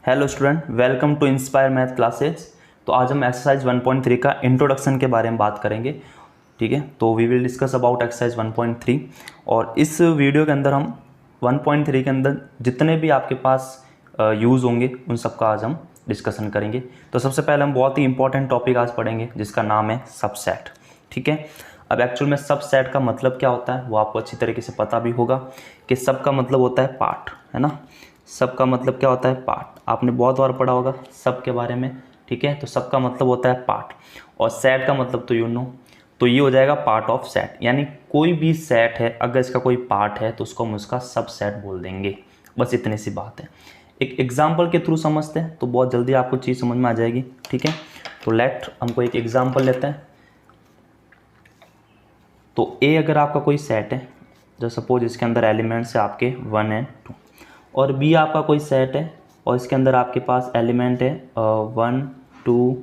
Hello student, welcome to Inspire Math Classes. तो आज हम एक्सरसाइज 1.3 का इंट्रोडक्शन के बारे में बात करेंगे। ठीक है, तो we will discuss about exercise 1.3 और इस वीडियो के अंदर हम 1.3 के अंदर जितने भी आपके पास यूज़ होंगे उन सब का आज हम डिस्कशन करेंगे। तो सबसे पहले हम बहुत ही इंपॉर्टेंट टॉपिक आज पढ़ेंगे जिसका नाम है सबसेट। ठीक है, अब एक्चुअल में सबसेट का मतलब क्या होता है वो आपको अच्छी तरीके से पता भी होगा कि सब का मतलब होता है पार्ट, है ना। सब का मतलब क्या होता है? पार्ट। आपने बहुत बार पढ़ा होगा सब के बारे में। ठीक है, तो सब का मतलब होता है पार्ट और सेट का मतलब तो यू नो, तो ये हो जाएगा पार्ट ऑफ सेट। यानी कोई भी सेट है अगर इसका कोई पार्ट है तो उसको हम उसका सब सेट बोल देंगे। बस इतनी सी बात है। एक एग्जाम्पल के थ्रू समझते हैं तो बहुत जल्दी आपको चीज़ समझ में आ जाएगी। ठीक है, तो लेट हमको एक एग्जाम्पल लेते हैं। तो ए अगर आपका कोई सेट है, जो सपोज इसके अंदर एलिमेंट्स है आपके 1 एंड 2, और बी आपका कोई सेट है और इसके अंदर आपके पास एलिमेंट है 1 2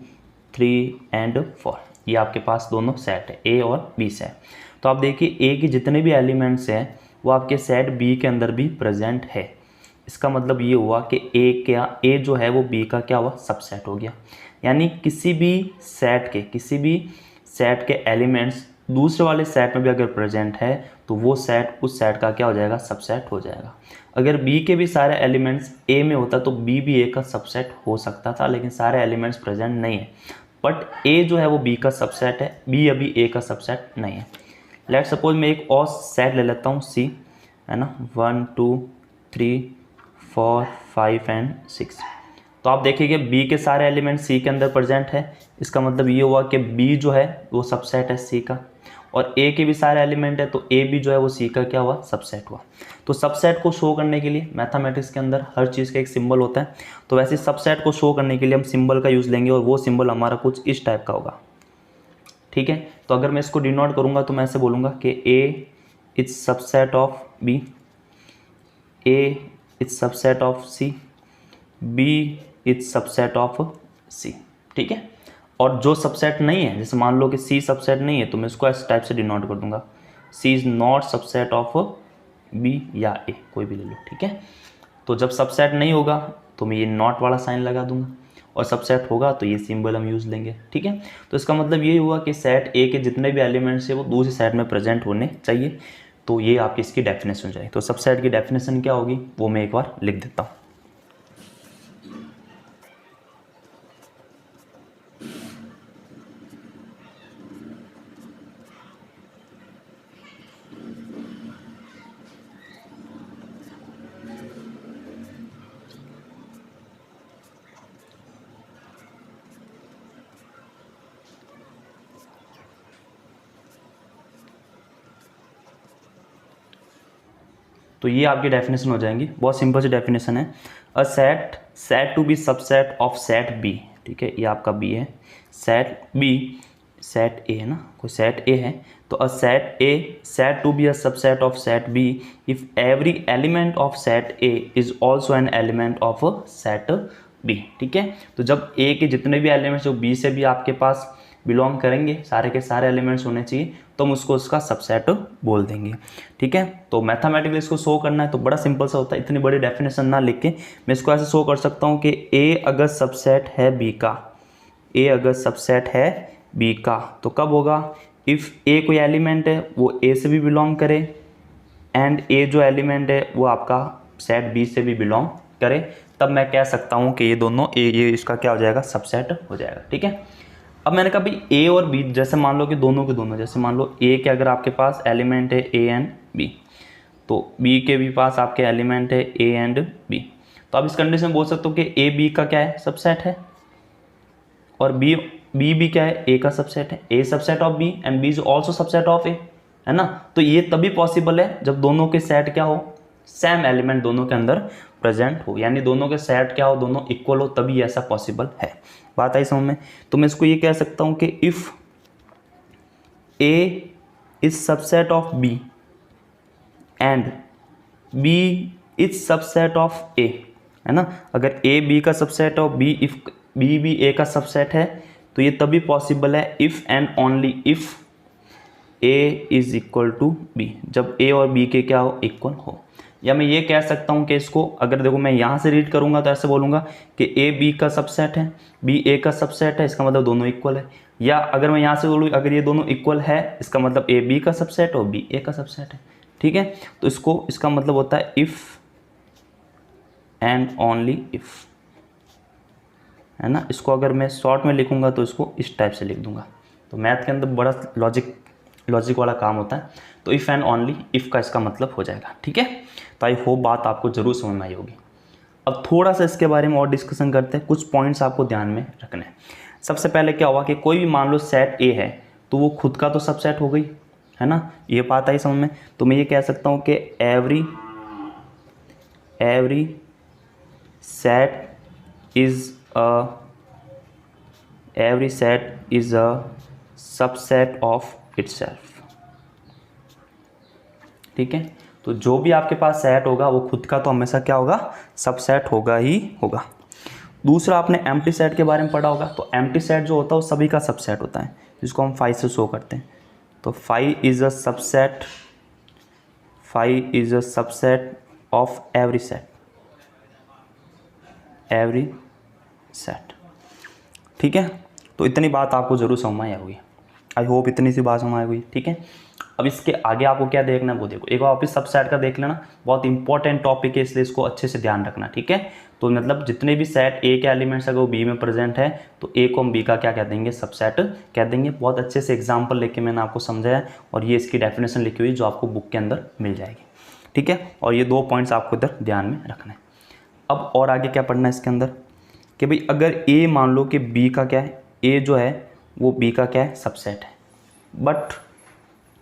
3 एंड 4। ये आपके पास दोनों सेट है, ए और बी सेट। तो आप देखिए ए के जितने भी एलिमेंट्स हैं वो आपके सेट बी के अंदर भी प्रेजेंट है। इसका मतलब ये हुआ कि ए जो है वो बी का क्या हुआ? सबसेट हो गया। यानी किसी भी सेट के एलिमेंट्स दूसरे वाले सेट में भी अगर प्रेजेंट है तो वो सेट उस सेट का क्या हो जाएगा? सबसेट हो जाएगा। अगर बी के भी सारे एलिमेंट्स ए में होता तो बी भी ए का सबसेट हो सकता था, लेकिन सारे एलिमेंट्स प्रेजेंट नहीं है। बट ए जो है वो बी का सबसेट है, बी अभी ए का सबसेट नहीं है। लेट सपोज मैं एक और सेट ले लेता हूँ सी, है ना, 1 2 3 4 5 एंड 6। तो आप देखिए कि बी के सारे एलिमेंट सी के अंदर प्रेजेंट है। इसका मतलब ये हुआ कि बी जो है वो सबसेट है सी का, और ए के भी सारे एलिमेंट है तो ए भी जो है वो सी का क्या हुआ? सबसेट हुआ। तो सबसेट को शो करने के लिए मैथमेटिक्स के अंदर हर चीज़ का एक सिंबल होता है। तो वैसे सबसेट को शो करने के लिए हम सिंबल का यूज़ लेंगे और वो सिंबल हमारा कुछ इस टाइप का होगा। ठीक है, तो अगर मैं इसको डिनोट करूँगा तो मैं ऐसे बोलूँगा कि A is subset of B, A is subset of C, B is subset of C. ठीक है, और जो सबसेट नहीं है, जैसे मान लो कि सी सबसेट नहीं है तो मैं इसको इस टाइप से डिनोट कर दूंगा, C is not subset of B या ए, कोई भी ले लो। ठीक है, तो जब सबसेट नहीं होगा तो मैं ये नॉट वाला साइन लगा दूंगा, और सबसेट होगा तो ये सिंबल हम यूज़ लेंगे। ठीक है, तो इसका मतलब ये हुआ कि सेट ए के जितने भी एलिमेंट्स है वो दूसरे सेट में प्रेजेंट होने चाहिए। तो ये आपकी इसकी डेफिनेशन हो जाएगी। तो सबसेट की डेफिनेशन क्या होगी वो मैं एक बार लिख देता हूँ। तो ये आपकी डेफिनेशन हो जाएंगी। बहुत सिंपल सी डेफिनेशन है। A set to be subset of set B. ठीक है, ये आपका बी है, सेट बी सेट ए है ना, कोई सेट ए है तो a set to be a subset of set B if every element of set A is also an element of set B. ठीक है, तो जब ए के जितने भी एलिमेंट्स जो बी से भी आपके पास बिलोंग करेंगे, सारे के सारे एलिमेंट्स होने चाहिए, तो हम उसको उसका सबसेट बोल देंगे। ठीक है, तो मैथमेटिकली इसको शो करना है तो बड़ा सिंपल सा होता है, इतनी बड़ी डेफिनेशन ना लिख के मैं इसको ऐसे शो कर सकता हूँ कि ए अगर सबसेट है बी का, ए अगर सबसेट है बी का तो कब होगा? इफ़ ए कोई एलिमेंट है वो ए से भी बिलोंग करे एंड ए जो एलिमेंट है वो आपका सेट बी से भी बिलोंग करे, तब मैं कह सकता हूँ कि ये दोनों ये इसका क्या हो जाएगा? सबसेट हो जाएगा। ठीक है, अब मैंने कहा भाई ए और बी, जैसे मान लो कि दोनों के दोनों, जैसे मान लो ए के अगर आपके पास एलिमेंट है ए एंड बी, तो बी के भी पास आपके एलिमेंट है ए एंड बी, तो आप इस कंडीशन में बोल सकते हो कि ए बी का क्या है? सबसेट है, और बी भी क्या है? ए का सबसेट है। A subset of B and B is also subset of A, है ना। तो ये तभी पॉसिबल है जब दोनों के सेट क्या हो? सेम एलिमेंट दोनों के अंदर प्रेजेंट हो, यानी दोनों के सेट क्या हो? दोनों इक्वल हो, तभी ऐसा पॉसिबल है। बात आई समझ में? तो मैं इसको ये कह सकता हूँ कि if A is subset of B and B is subset of A, है ना। अगर ए बी का सबसेट और बी इफ बी भी ए का सबसेट है तो ये तभी पॉसिबल है if and only if A is equal to B, जब ए और बी के क्या हो? इक्वल हो। या मैं ये कह सकता हूँ कि इसको अगर देखो मैं यहाँ से रीड करूँगा तो ऐसे बोलूँगा कि ए बी का सबसेट है, बी ए का सबसेट है, इसका मतलब दोनों इक्वल है। या अगर मैं यहाँ से बोलूँ अगर ये दोनों इक्वल है इसका मतलब ए बी का सबसेट और बी ए का सबसेट है, ठीक है। तो इसका मतलब होता है इफ़ एंड ओनली इफ़, है ना। इसको अगर मैं शॉर्ट में लिखूँगा तो इसको इस टाइप से लिख दूँगा। तो मैथ के अंदर बड़ा लॉजिक वाला काम होता है। तो इफ़ एंड ओनली इफ़ का इसका मतलब हो जाएगा, ठीक है। तो आई होप बात आपको ज़रूर समझ में आई होगी। अब थोड़ा सा इसके बारे में और डिस्कशन करते हैं, कुछ पॉइंट्स आपको ध्यान में रखने हैं। सबसे पहले क्या हुआ कि कोई भी मान लो सेट ए है तो वो खुद का तो सबसेट हो गई, है ना, ये बात आई समझ में। तो मैं ये कह सकता हूँ कि every set is a subset of itself, ठीक है। तो जो भी आपके पास सेट होगा वो खुद का तो हमेशा क्या होगा, सबसेट होगा ही होगा। दूसरा आपने एम्प्टी सेट के बारे में पढ़ा होगा। तो एम्प्टी सेट जो होता है वो सभी का सबसेट होता है, जिसको हम फाई से शो करते हैं। तो phi is a subset of every set, ठीक है। तो इतनी बात आपको जरूर समझ में आई होगी। आई होप इतनी सी बात समझ आई हुई, ठीक है। अब इसके आगे आपको क्या देखना है वो देखो, एक बार वापस सबसेट का देख लेना, बहुत इंपॉर्टेंट टॉपिक है इसलिए इसको अच्छे से ध्यान रखना, ठीक है। तो मतलब जितने भी सेट ए के एलिमेंट्स अगर वो बी में प्रेजेंट है तो ए को हम बी का क्या कह देंगे, सबसेट कह देंगे। बहुत अच्छे से एग्जाम्पल लेके मैंने आपको समझाया और ये इसकी डेफिनेशन लिखी हुई जो आपको बुक के अंदर मिल जाएगी, ठीक है। और ये 2 पॉइंट्स आपको इधर ध्यान में रखना है। अब और आगे क्या पढ़ना है इसके अंदर कि भाई अगर ए मान लो कि बी का क्या है, ए जो है वो बी का क्या है, सबसेट है, but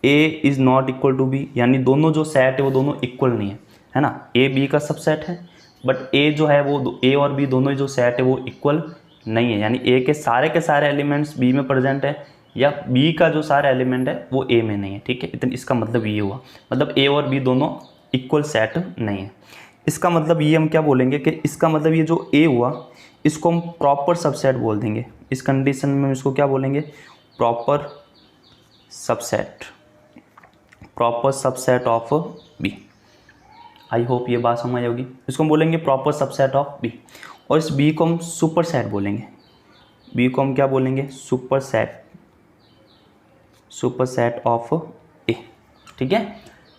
A is not equal to B, यानी दोनों जो सेट है वो दोनों इक्वल नहीं है ना। ए बी का सबसेट है बट ए जो है वो ए और बी दोनों ही जो सेट है वो इक्वल नहीं है, यानी ए के सारे एलिमेंट्स बी में प्रेजेंट है या बी का जो सारा एलिमेंट है वो ए में नहीं है, ठीक है। इतना इसका मतलब ये हुआ, मतलब ए और बी दोनों इक्वल सेट नहीं है। इसका मतलब ये हम क्या बोलेंगे कि इसका मतलब ये जो ए हुआ इसको हम प्रॉपर सबसेट बोल देंगे। इस कंडीशन में इसको क्या बोलेंगे, proper subset of B. I hope ये बात समझ होगी। इसको हम बोलेंगे प्रॉपर सबसेट ऑफ बी और इस बी को हम सुपर सेट बोलेंगे। बी को हम क्या बोलेंगे, सुपर सेट ऑफ ए, ठीक है।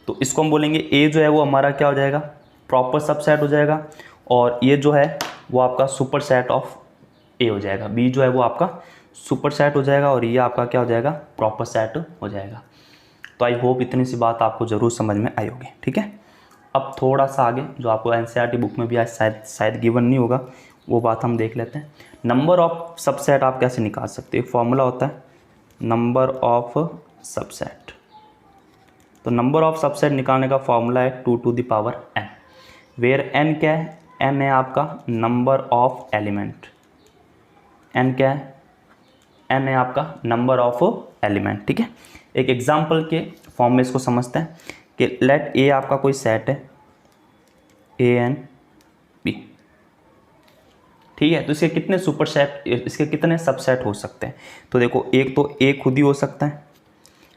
तो इसको हम बोलेंगे ए जो है वो हमारा क्या हो जाएगा, प्रॉपर सबसेट हो जाएगा और ये जो है वो आपका सुपर सेट ऑफ ए हो जाएगा। बी जो है वो आपका सुपर सेट हो जाएगा और ये आपका क्या हो जाएगा, प्रॉपर सेट हो जाएगा। तो आई होप इतनी सी बात आपको ज़रूर समझ में आई होगी, ठीक है। अब थोड़ा सा आगे जो आपको एनसीईआरटी बुक में भी आज शायद गिवन नहीं होगा वो बात हम देख लेते हैं। नंबर ऑफ सबसेट आप कैसे निकाल सकते हो, फॉर्मूला होता है नंबर ऑफ सबसेट। तो नंबर ऑफ सबसेट निकालने का फॉर्मूला है 2 to the power n, where n क्या है, n है आपका नंबर ऑफ एलिमेंट। n क्या है, n है आपका नंबर ऑफ एलिमेंट, ठीक है। एक एग्जाम्पल के फॉर्म में इसको समझते हैं कि लेट ए आपका कोई सेट है ए एन बी, ठीक है। तो इसके कितने सुपर सेट, इसके कितने सबसेट हो सकते हैं। तो देखो एक तो ए खुद ही हो सकता है,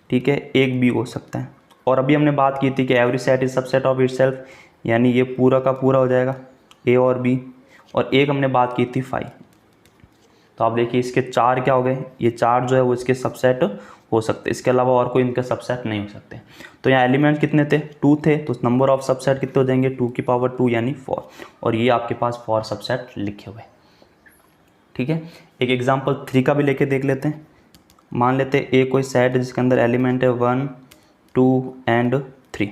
ठीक है, एक बी हो सकता है। और अभी हमने बात की थी कि every set is subset of itself, यानी ये पूरा का पूरा हो जाएगा ए और बी। और एक हमने बात की थी 5। तो आप देखिए इसके 4 क्या हो गए, ये 4 जो है वो इसके सबसेट हो सकते हैं, इसके अलावा और कोई इनके सबसेट नहीं हो सकते। तो यहाँ एलिमेंट कितने थे, 2 थे, तो नंबर ऑफ सबसेट कितने हो जाएंगे, 2 की पावर 2 यानी 4। और ये आपके पास 4 सबसेट लिखे हुए, ठीक है। एक एग्जांपल 3 का भी लेके देख लेते हैं। मान लेते हैं ए कोई सेट है जिसके अंदर एलिमेंट है 1 2 एंड 3।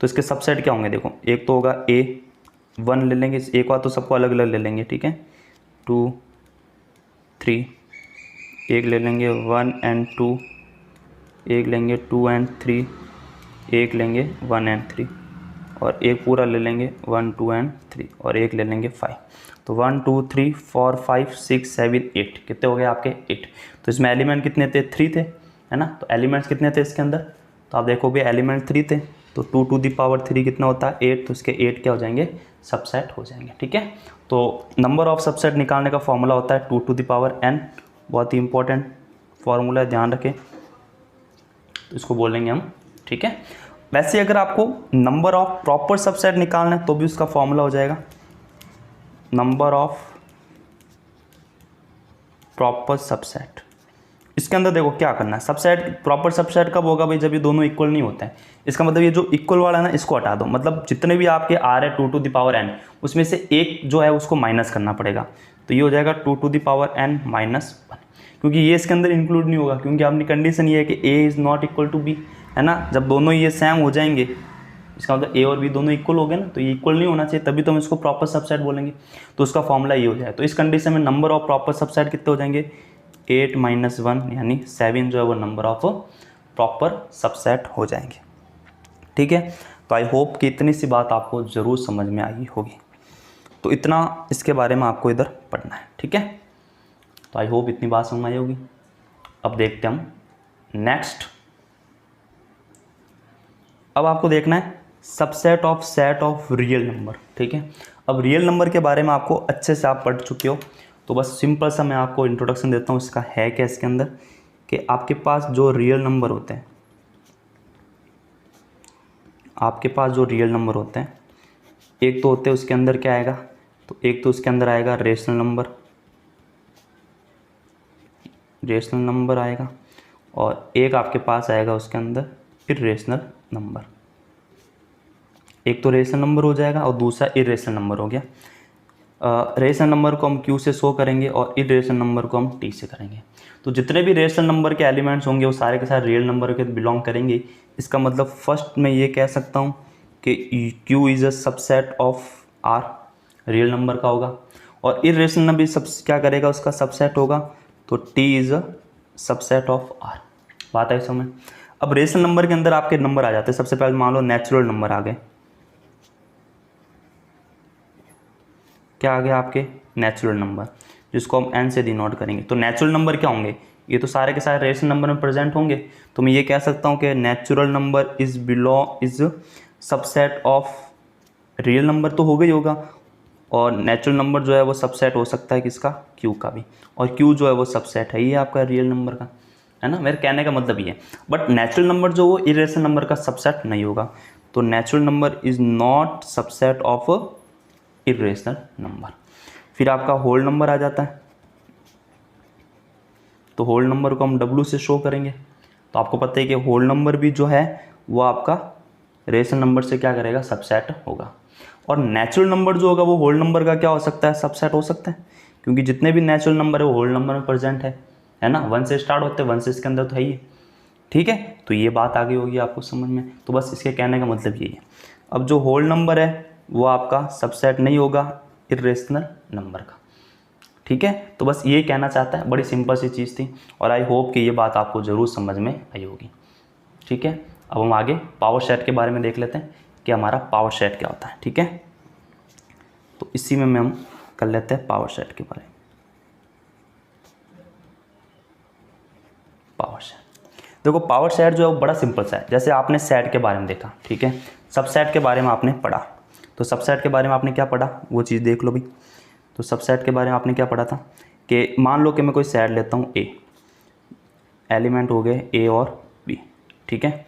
तो इसके सबसेट क्या होंगे, देखो एक तो होगा ए 1 ले लेंगे, एक बार तो सबको अलग अलग ले लेंगे, ठीक है, 2 3, एक ले लेंगे 1 एंड 2, एक लेंगे 2 एंड 3, एक लेंगे 1 एंड 3 और एक पूरा ले लेंगे 1 2 एंड 3 और एक ले लेंगे 5। तो 1 2 3 4 5 6 7 8 कितने हो गए आपके 8। तो इसमें एलिमेंट कितने थे, 3 थे, है ना। तो एलिमेंट्स कितने थे इसके अंदर, तो आप देखोगे एलिमेंट 3 थे, तो 2 to the power 3 कितना होता है 8। तो इसके 8 क्या हो जाएंगे, सबसेट हो जाएंगे, ठीक है। तो नंबर ऑफ सबसेट निकालने का फॉर्मूला होता है 2 to the power n, बहुत ही इंपॉर्टेंट फॉर्मूला है, ध्यान रखें। तो इसको बोलेंगे हम, ठीक है। वैसे अगर आपको नंबर ऑफ प्रॉपर सबसेट निकालना है तो भी उसका फॉर्मूला हो जाएगा नंबर ऑफ प्रॉपर सबसेट। इसके अंदर देखो क्या करना है, सबसेट प्रॉपर सबसेट कब होगा भाई, जब ये दोनों इक्वल नहीं होते हैं। इसका मतलब ये जो इक्वल वाला है ना इसको हटा दो, मतलब जितने भी आपके आर है 2 टू द पावर n उसमें से एक जो है उसको माइनस करना पड़ेगा, तो ये हो जाएगा 2 to the power n minus 1, क्योंकि ये इसके अंदर इंक्लूड नहीं होगा, क्योंकि आपकी कंडीशन ये है कि a is not equal to b, है ना। जब दोनों ये सेम हो जाएंगे इसका मतलब a और b दोनों इक्वल हो गए ना, तो ये इक्वल नहीं होना चाहिए, तभी तो हम इसको प्रॉपर सबसेट बोलेंगे। तो उसका फॉर्मूला ये हो जाए, तो इस कंडीशन में नंबर ऑफ प्रॉपर सबसेट कितने हो जाएंगे 8 माइनस 1 यानी 7 जो है वो नंबर ऑफ प्रॉपर सबसेट हो जाएंगे। ठीक है, तो आई होप कि इतनी सी बात आपको ज़रूर समझ में आई होगी। तो इतना इसके बारे में आपको इधर पढ़ना है। ठीक है, तो आई होप इतनी बात समझ में आई होगी। अब देखते हम नेक्स्ट। अब आपको देखना है subset of set of real number. ठीक है, अब रियल नंबर के बारे में आपको अच्छे से आप पढ़ चुके हो, तो बस सिंपल सा मैं आपको इंट्रोडक्शन देता हूँ इसका है क्या इसके अंदर, कि आपके पास जो रियल नंबर होते हैं, आपके पास जो रियल नंबर होते हैं एक तो होते हैं उसके अंदर क्या आएगा, तो एक तो उसके अंदर आएगा रेशनल नंबर आएगा, और एक आपके पास आएगा उसके अंदर इर्रेशनल नंबर। एक तो रेशनल नंबर हो जाएगा और दूसरा इर्रेशनल नंबर हो गया। रेशनल नंबर को हम क्यू से शो करेंगे और इरेशनल नंबर को हम टी से करेंगे। तो जितने भी रेशनल नंबर के एलिमेंट्स होंगे वो सारे के सारे रियल नंबर के बिलोंग करेंगे। इसका मतलब फर्स्ट मैं ये कह सकता हूँ कि Q is a subset of R, real number का होगा, और इरेशनल नंबर सब क्या करेगा उसका सबसेट होगा, तो T is a subset of R. बात है समझ। अब रेशनल नंबर के अंदर आपके नंबर आ जाते हैं। सबसे पहले मान लो नेचुरल नंबर आ गए, क्या आ गया आपके नेचुरल नंबर, जिसको हम n से डिनोट करेंगे। तो नेचुरल नंबर क्या होंगे, ये तो सारे के सारे रेशनल नंबर में प्रेजेंट होंगे। तो मैं ये कह सकता हूँ कि natural number is subset of real number, तो होगा ही होगा, और नेचुरल नंबर जो है वो सबसेट हो सकता है किसका, क्यू का भी, और क्यू जो है वो सबसेट है ये आपका रियल नंबर का, है ना। मेरे कहने का मतलब ये है, बट नेचुरल नंबर जो वो इरेशनल नंबर का सबसेट नहीं होगा। तो natural number is not subset of irrational number. फिर आपका होल नंबर आ जाता है, तो होल नंबर को हम W से शो करेंगे। तो आपको पता है कि होल नंबर भी जो है वो आपका रेशनल नंबर से क्या करेगा, सबसेट होगा। और नेचुरल नंबर जो होगा वो होल नंबर का क्या हो सकता है, सबसेट हो सकता है, क्योंकि जितने भी नेचुरल नंबर है वो होल नंबर में प्रेजेंट है ना। 1 से स्टार्ट होते हैं, 1 से इसके अंदर तो है ही। ठीक है, तो ये बात आगे होगी आपको समझ में। तो बस इसके कहने का मतलब यही है। अब जो होल नंबर है वो आपका सबसेट नहीं होगा इरेशनल नंबर का। ठीक है, तो बस ये कहना चाहता है, बड़ी सिंपल सी चीज़ थी, और आई होप कि ये बात आपको ज़रूर समझ में आई होगी। ठीक है, अब हम आगे पावर सेट के बारे में देख लेते हैं कि हमारा पावर सेट क्या होता है। ठीक है, तो इसी में हम कर लेते हैं पावर सेट के बारे में। पावर सेट देखो, पावर सेट जो है वो बड़ा सिंपल सा है। जैसे आपने सेट के बारे में देखा, ठीक है, सबसेट के बारे में आपने पढ़ा, तो सबसेट के बारे में आपने क्या पढ़ा वो चीज़ देख लो भाई। तो सबसेट के बारे में आपने क्या पढ़ा था कि मान लो कि मैं कोई सेट लेता हूँ ए, एलिमेंट हो गए ए और बी। ठीक है,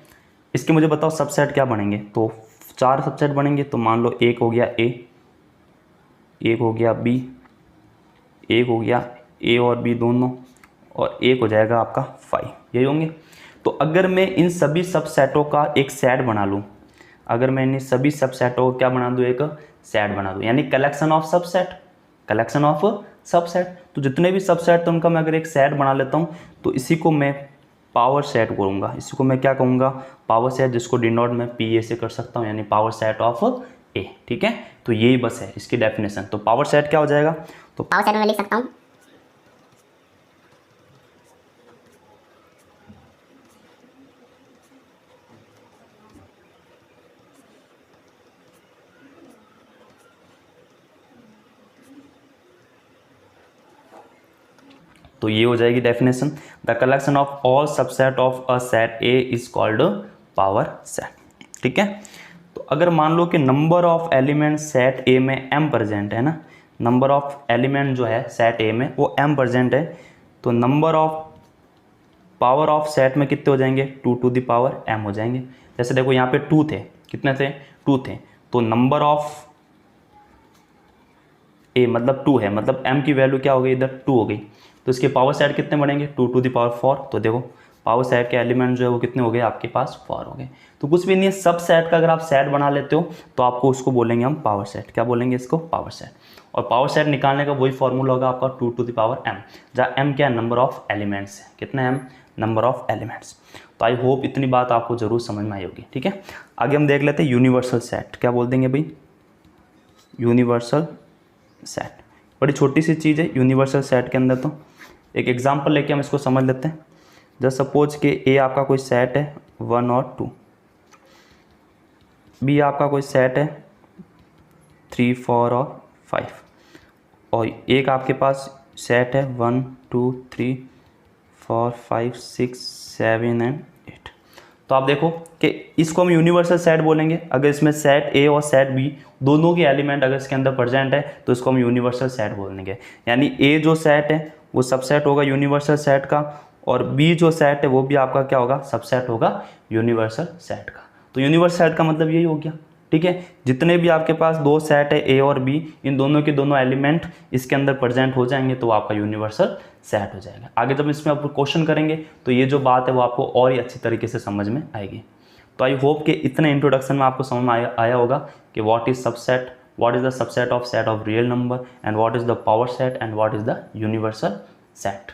इसके मुझे बताओ सबसेट क्या बनेंगे। तो 4 सबसेट बनेंगे। तो मान लो एक हो गया ए, एक हो गया बी, एक हो गया ए और बी दोनों, और एक हो जाएगा आपका 5, यही होंगे। तो अगर मैं इन सभी सबसेटों का एक सेट बना लूँ, अगर मैं इन सभी सबसेटों को क्या बना दूँ, एक सेट बना दूँ, यानी collection of subset, collection of subset. तो जितने भी सबसेट तो उनका मैं अगर एक सेट बना लेता हूँ, तो इसी को मैं पावर सेट बोलूँगा। इसी को मैं क्या कहूँगा, पावर सेट, जिसको डिनोट मैं पी ए से कर सकता हूँ, यानी पावर सेट ऑफ ए। ठीक है, तो यही बस है इसकी डेफिनेशन। तो पावर सेट क्या हो जाएगा, तो पावर सेट में लिख सकता हूँ तो ये हो जाएगी definition, the collection of all subset of a set A is called power set. ठीक है, तो अगर मान लो कि नंबर ऑफ एलिमेंट सेट ए में m प्रेजेंट है ना, नंबर ऑफ एलिमेंट जो है सेट ए में वो m प्रेजेंट है, तो number of power of set में कितने हो जाएंगे, 2 टू द पावर m हो जाएंगे। जैसे देखो यहाँ पे 2 थे, कितने थे, 2 थे, तो नंबर ऑफ ए मतलब 2 है, मतलब m की वैल्यू क्या हो गई, इधर 2 हो गई, तो इसके पावर सेट कितने बढ़ेंगे, 2 टू द पावर 4। तो देखो पावर सेट के एलिमेंट जो है वो कितने हो गए आपके पास, 4 हो गए। तो कुछ भी नहीं है, सब सेट का अगर आप सेट बना लेते हो तो आपको उसको बोलेंगे हम पावर सेट। क्या बोलेंगे इसको, पावर सेट। और पावर सेट निकालने का वही फॉर्मूला होगा आपका 2 टू द पावर m, जहाँ m क्या है, नंबर ऑफ एलिमेंट्स है, कितना m, नंबर ऑफ एलिमेंट्स। तो आई होप इतनी बात आपको जरूर समझ में आई होगी। ठीक है, आगे हम देख लेते हैं यूनिवर्सल सेट। क्या बोल देंगे भाई, यूनिवर्सल सेट, बड़ी छोटी सी चीज़ है यूनिवर्सल सेट के अंदर। तो एक एग्जांपल लेके हम इसको समझ लेते हैं। जस्ट सपोज कि ए आपका कोई सेट है 1 और 2, बी आपका कोई सेट है 3 4 और 5, और एक आपके पास सेट है 1 2 3 4 5 6 7 एंड 8। तो आप देखो कि इसको हम यूनिवर्सल सेट बोलेंगे अगर इसमें सेट ए और सेट बी दोनों के एलिमेंट अगर इसके अंदर प्रेजेंट है तो इसको हम यूनिवर्सल सेट बोलेंगे। यानी ए जो सेट है वो सबसेट होगा यूनिवर्सल सेट का, और बी जो सेट है वो भी आपका क्या होगा, सबसेट होगा यूनिवर्सल सेट का। तो यूनिवर्सल सेट का मतलब यही हो गया। ठीक है, जितने भी आपके पास दो सेट है ए और बी, इन दोनों के दोनों एलिमेंट इसके अंदर प्रेजेंट हो जाएंगे तो आपका यूनिवर्सल सेट हो जाएगा। आगे जब इसमें आप क्वेश्चन करेंगे तो ये जो बात है वो आपको और ही अच्छी तरीके से समझ में आएगी। तो आई होप कि इतने इंट्रोडक्शन में आपको समझ में आया होगा कि what is subset, what is the subset of real number, and what is the power set, and what is the universal set.